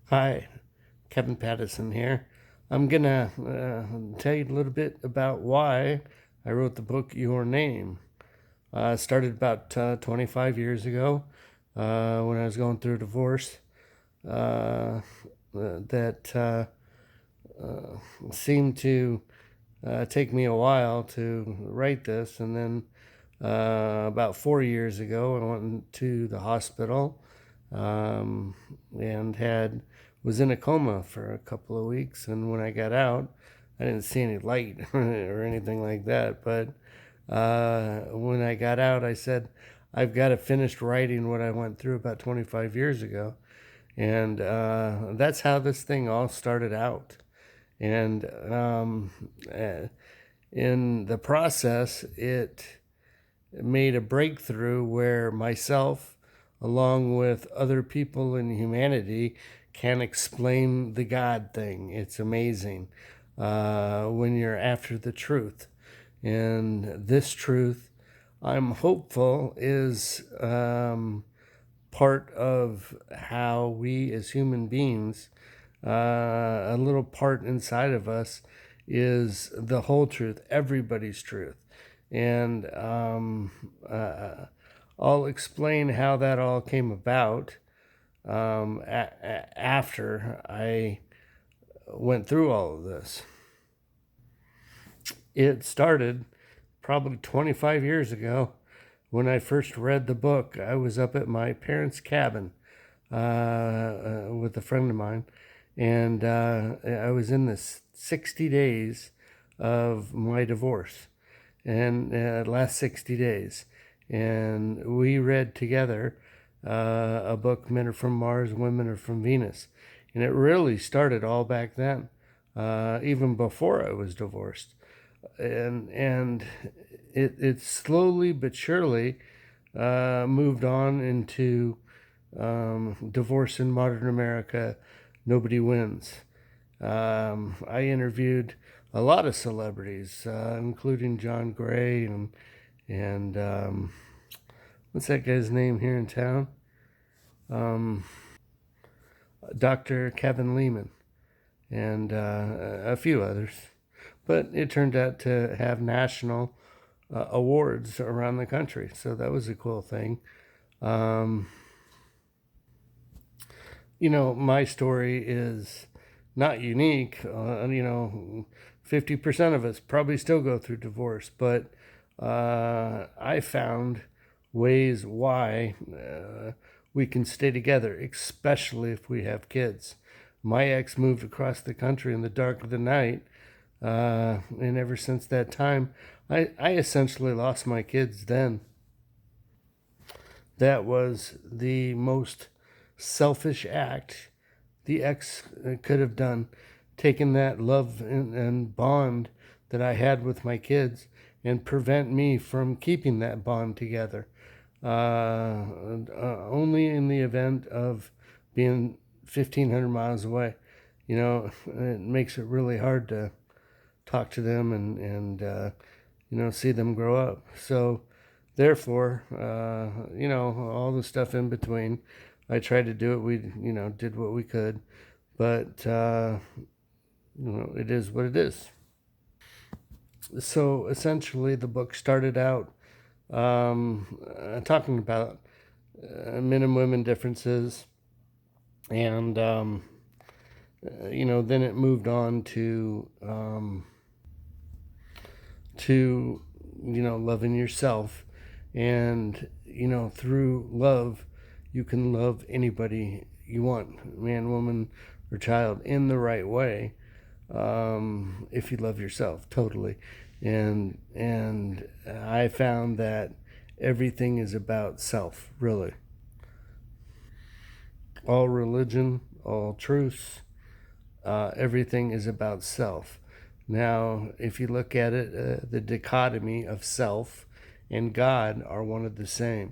Hi, Kevin Pattison here. I'm gonna tell you a little bit about why I wrote the book Your Name. It started about 25 years ago when I was going through a divorce that seemed to take me a while to write this. And then about 4 years ago, I went to the hospital um, and was in a coma for a couple of weeks. And when I got out, I didn't see any light or anything like that. But when I got out, I said, I've got to finish writing what I went through about 25 years ago. And that's how this thing all started out. And uh, in the process, it made a breakthrough where myself, along with other people in humanity, can explain the God thing. It's amazing when you're after the truth. And this truth, I'm hopeful, is part of how we as human beings, a little part inside of us, is the whole truth, everybody's truth. And I'll explain how that all came about after I went through all of this. It started probably 25 years ago when I first read the book. I was up at my parents' cabin with a friend of mine, and I was in this 60 days of my divorce, and last 60 days. And we read together a book, Men Are From Mars, Women Are From Venus. And it really started all back then, even before I was divorced. And it slowly but surely moved on into Divorce in Modern America, Nobody Wins. I interviewed a lot of celebrities, including John Gray and what's that guy's name here in town? Dr. Kevin Lehman, and a few others. But it turned out to have national awards around the country, so that was a cool thing. Um, my story is not unique. 50% of us probably still go through divorce, but I found ways why we can stay together, especially if we have kids. My ex moved across the country in the dark of the night, and ever since that time, I essentially lost my kids then. That was the most selfish act the ex could have done, taking that love and bond that I had with my kids and prevent me from keeping that bond together. Only in the event of being 1,500 miles away. It makes it really hard to talk to them and see them grow up. So, therefore, all the stuff in between, I tried to do it. We, did what we could, but it is what it is. So essentially, the book started out talking about men and women differences, and then it moved on to loving yourself, and through love, you can love anybody you want, man, woman, or child, in the right way. If you love yourself totally, and I found that everything is about self, really. All religion, all truths, everything is about self. Now, if you look at it, the dichotomy of self and God are one of the same.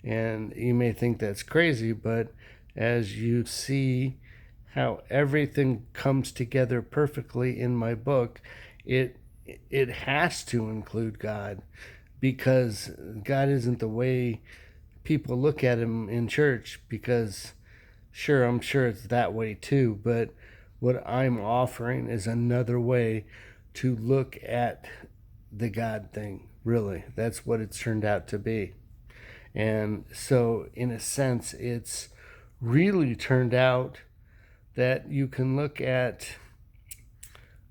And you may think that's crazy, but as you see how everything comes together perfectly in my book, it it has to include God, because God isn't the way people look at him in church, because Sure, I'm sure it's that way too, but what I'm offering is another way to look at the God thing, really. That's what it's turned out to be. And so, in a sense, it's really turned out that you can look at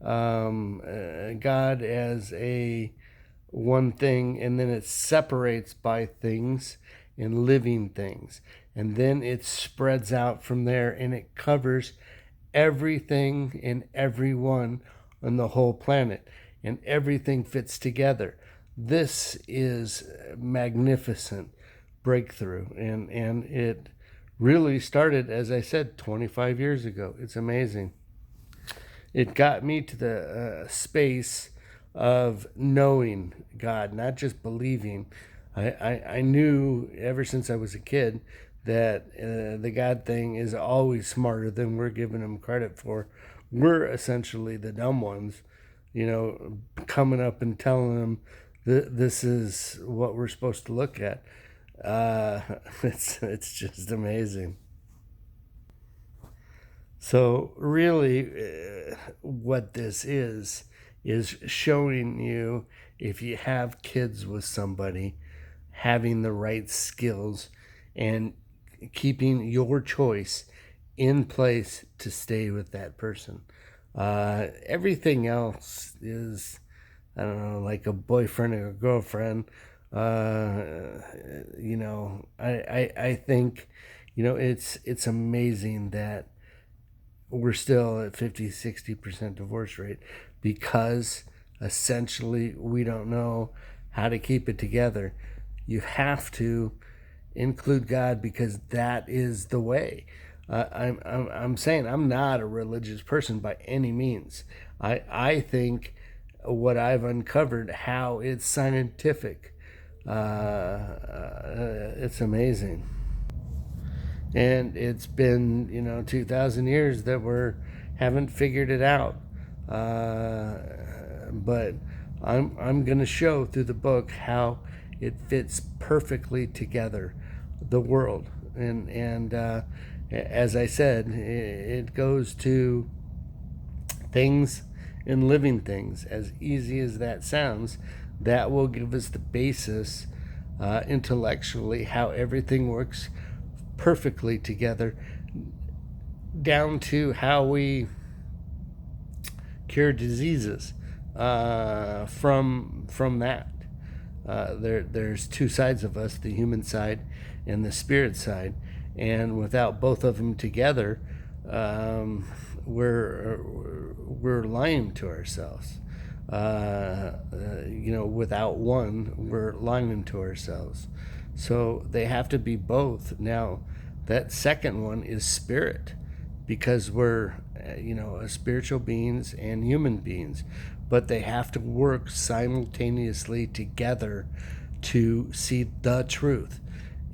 God as a one thing, and then it separates by things and living things. And then it spreads out from there and it covers everything and everyone on the whole planet. And everything fits together. This is a magnificent breakthrough. And it really started, as I said, 25 years ago. It's amazing. It got me to the space of knowing God, not just believing. I knew ever since I was a kid that the God thing is always smarter than we're giving him credit for. We're essentially the dumb ones, coming up and telling them this is what we're supposed to look at. It's just amazing. So really, what this is showing you, if you have kids with somebody, having the right skills and keeping your choice in place to stay with that person. Everything else is, I don't know, like a boyfriend or a girlfriend. I think, it's amazing that we're still at 50-60% divorce rate because essentially we don't know how to keep it together. You have to include God because that is the way. I'm saying I'm not a religious person by any means. I think what I've uncovered, how it's scientific, it's amazing. And it's been 2,000 years that haven't figured it out. But I'm going to show through the book how it fits perfectly together, the world. And as I said, it goes to things and living things. As easy as that sounds, that will give us the basis intellectually how everything works perfectly together, down to how we cure diseases from that. There's two sides of us, the human side and the spirit side, and without both of them together, we're lying to ourselves. Without one, we're lying to ourselves. So they have to be both. Now, that second one is spirit, because we're, spiritual beings and human beings, but they have to work simultaneously together to see the truth.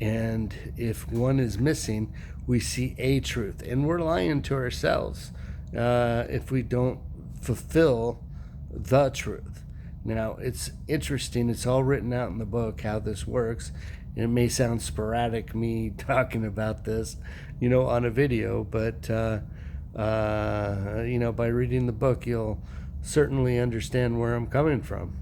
And if one is missing, we see a truth, and we're lying to ourselves if we don't fulfill the truth. Now, it's interesting. It's all written out in the book how this works. It may sound sporadic, me talking about this, on a video, but, by reading the book, you'll certainly understand where I'm coming from.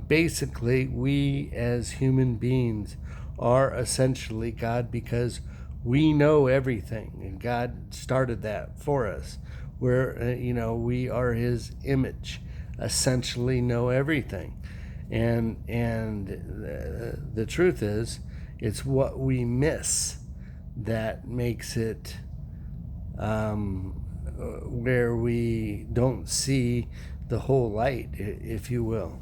Basically, we as human beings are essentially God because we know everything, and God started that for us. We are His image, essentially know everything, and the truth is, it's what we miss that makes it where we don't see the whole light, if you will.